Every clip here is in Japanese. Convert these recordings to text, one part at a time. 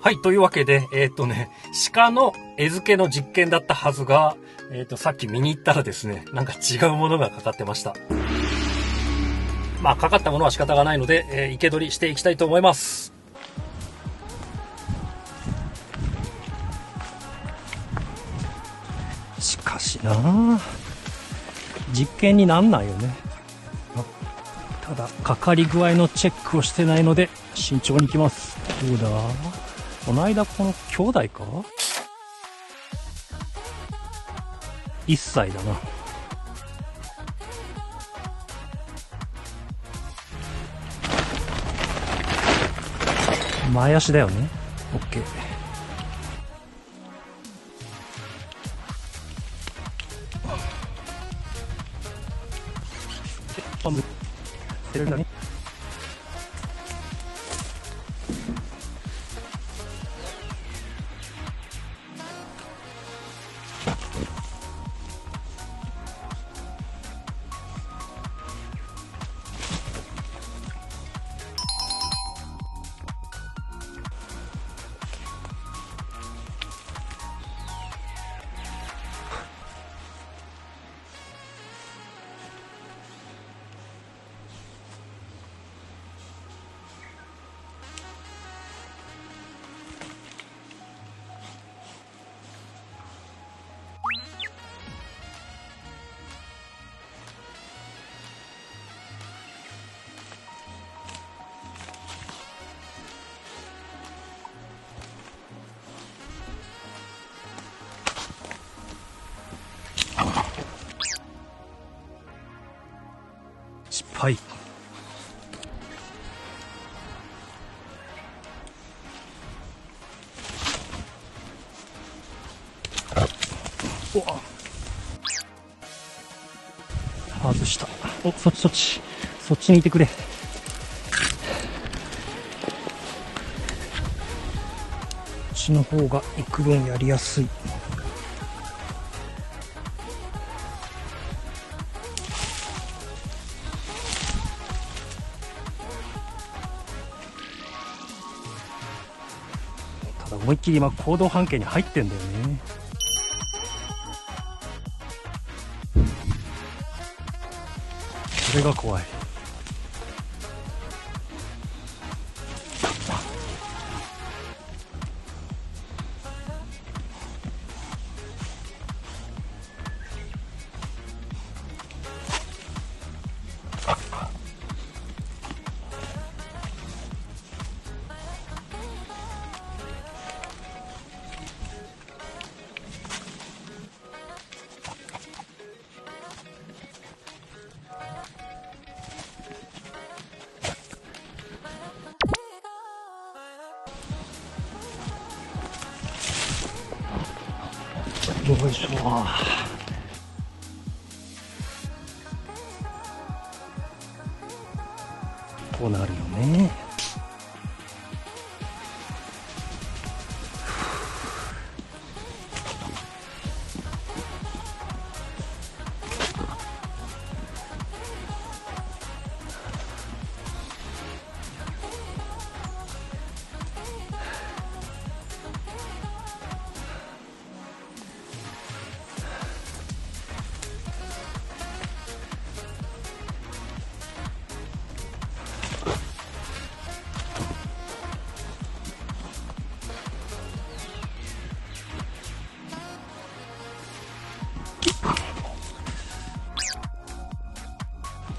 はい、というわけで、鹿の餌付けの実験だったはずが、さっき見に行ったらですね、なんか違うものがかかってました。まあ、かかったものは仕方がないので、生け捕りしていきたいと思います。しかしなあ、実験になんないよね。ただ、かかり具合のチェックをしてないので、慎重にいきます。どうだ？この間この兄弟か ?1 歳だな。前足だよね。オッケー。セルだね。失敗。外した。お、そっちにいてくれ。こっちの方が幾分やりやすい。ただ思いっきり今行動半径に入ってんだよね。それが怖い。よいしょ。こうなるよね。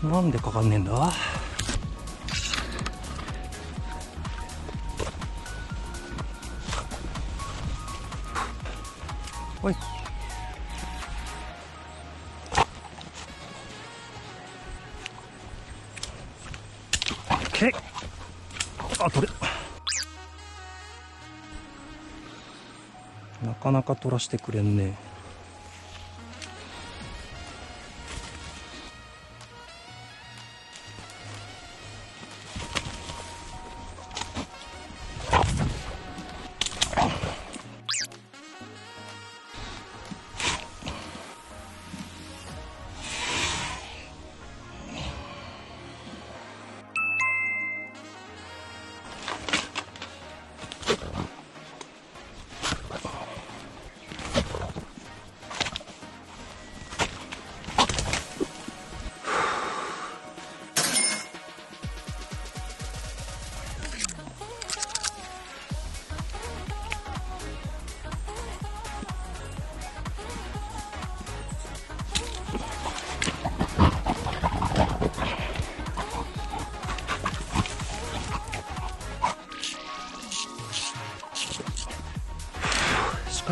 なんでかかんねえんだ。おい。オッケー。あ、取れ。なかなか取らしてくれんね。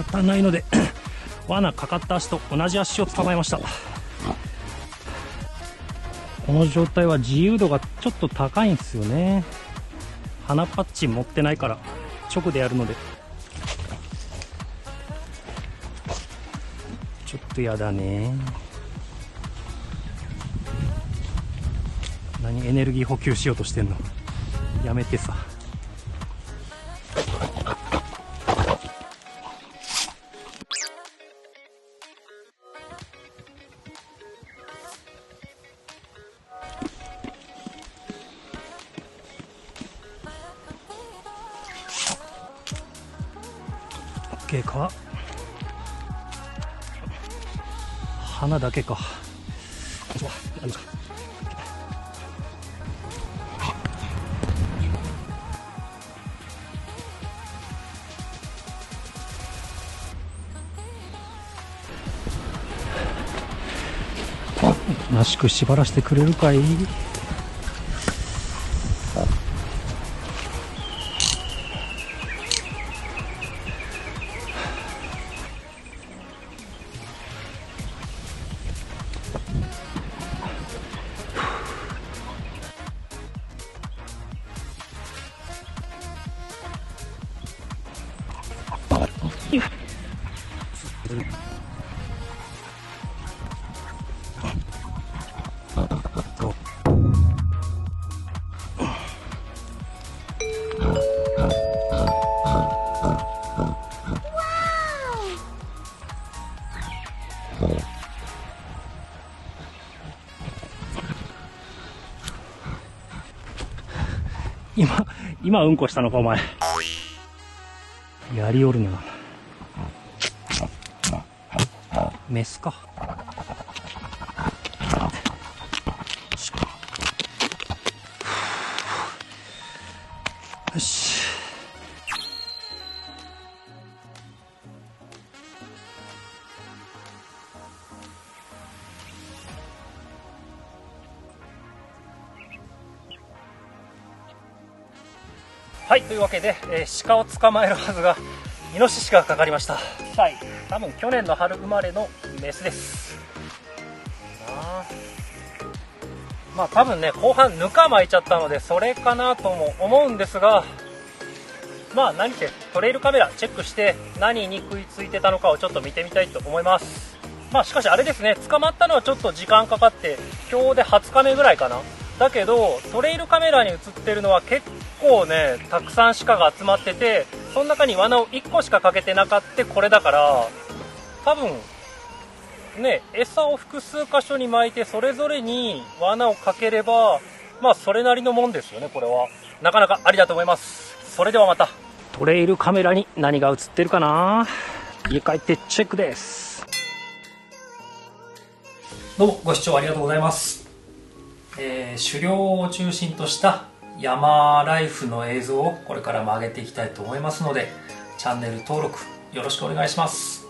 方ないので罠かかった足と同じ足を捕まえました。この状態は自由度がちょっと高いんですよね。鼻パッチン持ってないから直でやるのでちょっとやだね。何エネルギー補給しようとしてんの、やめてさ。OK か、花だけか。なしく縛らせてくれるかい。今うんこしたのかお前。やりおるな。メスか。よし。はい、というわけで、鹿を捕まえるはずがイノシシがかかりました。はい、多分去年の春生まれのメスです。まあ多分ね、後半ぬか巻いちゃったのでそれかなとも思うんですが、まあ何せトレイルカメラチェックして何に食いついてたのかをちょっと見てみたいと思います。まあしかしあれですね、捕まったのはちょっと時間かかって今日で20日目ぐらいかな。だけどトレイルカメラに映ってるのは結構ね、たくさん鹿が集まってて、その中に罠を1個しかかけてなかったこれだから、多分ね、餌を複数箇所に巻いてそれぞれに罠をかければ、まあそれなりのもんですよね。これはなかなかありだと思います。それではまた。トレイルカメラに何が映ってるかな。家帰ってチェックです。どうもご視聴ありがとうございます。狩猟を中心とした山ライフの映像をこれからも上げていきたいと思いますので、チャンネル登録よろしくお願いします。